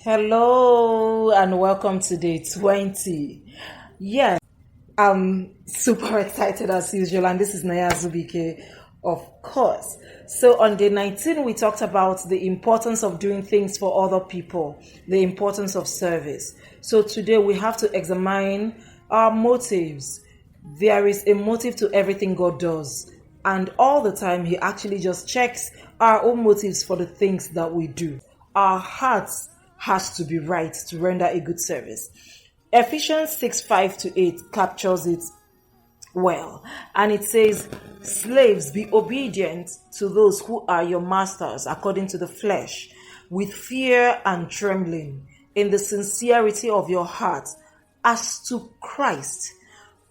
Hello and welcome to day 20. Yes, I'm super excited as usual, and this is Nenye Azubike, of course. So, on day 19, we talked about the importance of doing things for other people, the importance of service. So, today we have to examine our motives. There is a motive to everything God does, and all the time, He actually just checks our own motives for the things that we do. Our hearts has to be right to render a good service. Ephesians 6 5 to 8 captures it well. And it says, "Slaves, be obedient to those who are your masters according to the flesh, with fear and trembling, in the sincerity of your heart, as to Christ,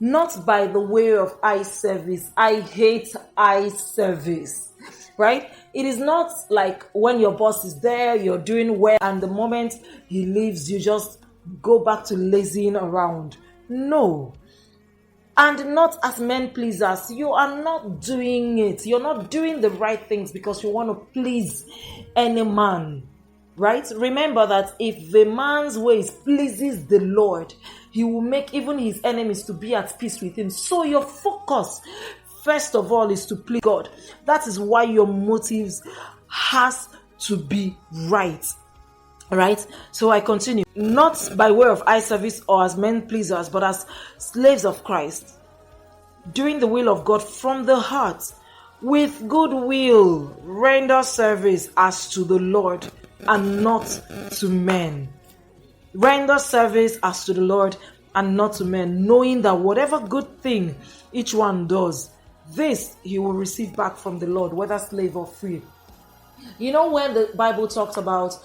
not by the way of eye service." I hate eye service, right? It is not like when your boss is there, you're doing well, and the moment he leaves, you just go back to lazying around. No. And not as men pleasers. You are not doing it. You're not doing the right things because you want to please any man. Right? Remember that if the man's ways pleases the Lord, he will make even his enemies to be at peace with him. So your focus, first of all, is to please God. That is why your motives has to be right. Right? So I continue. Not by way of eye service or as men pleasers, but as slaves of Christ, doing the will of God from the heart, with good will, render service as to the Lord and not to men. Render service as to the Lord and not to men, knowing that whatever good thing each one does, this he will receive back from the Lord, whether slave or free. You know, when the Bible talks about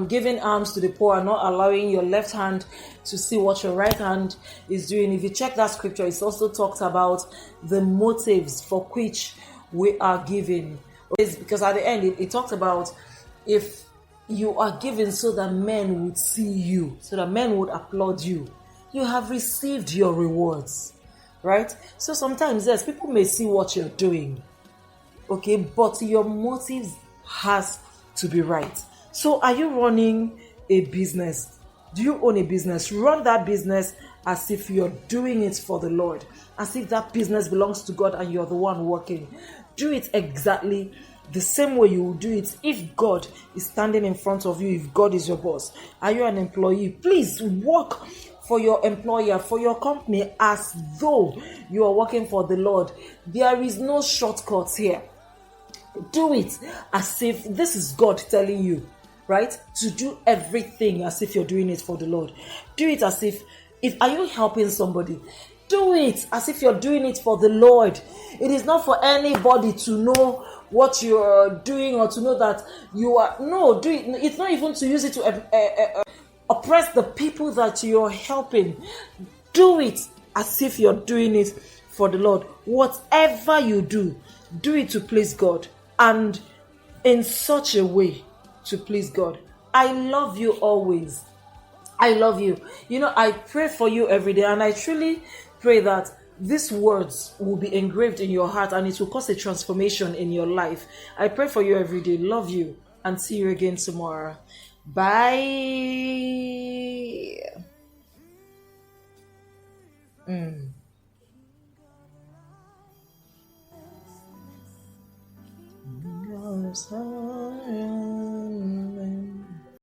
giving alms to the poor and not allowing your left hand to see what your right hand is doing, if you check that scripture, it also talks about the motives for which we are giving. It's because at the end, it talks about if you are giving so that men would see you, so that men would applaud you, you have received your rewards, right? So sometimes, yes, people may see what you're doing, okay, but your motives has to be right. So are you running a business? Do you own a business? Run that business as if you're doing it for the Lord, as if that business belongs to God and you're the one working. Do it exactly the same way you will do it if God is standing in front of you, if God is your boss. Are you an employee? Please work for your employer, for your company, as though you are working for the Lord. There is no shortcuts here. Do it as if this is God telling you, right? To do everything as if you're doing it for the Lord. Do it as if are you helping somebody? Do it as if you're doing it for the Lord. It is not for anybody to know what you're doing or to know that you are. No, do it. It's not even to use it to oppress the people that you're helping. Do it as if you're doing it for the Lord. Whatever you do, do it to please God and in such a way to please God. I love you always. I love you. You know, I pray for you every day, and I truly pray that these words will be engraved in your heart and it will cause a transformation in your life. I pray for you every day. Love you, and see you again tomorrow. Bye.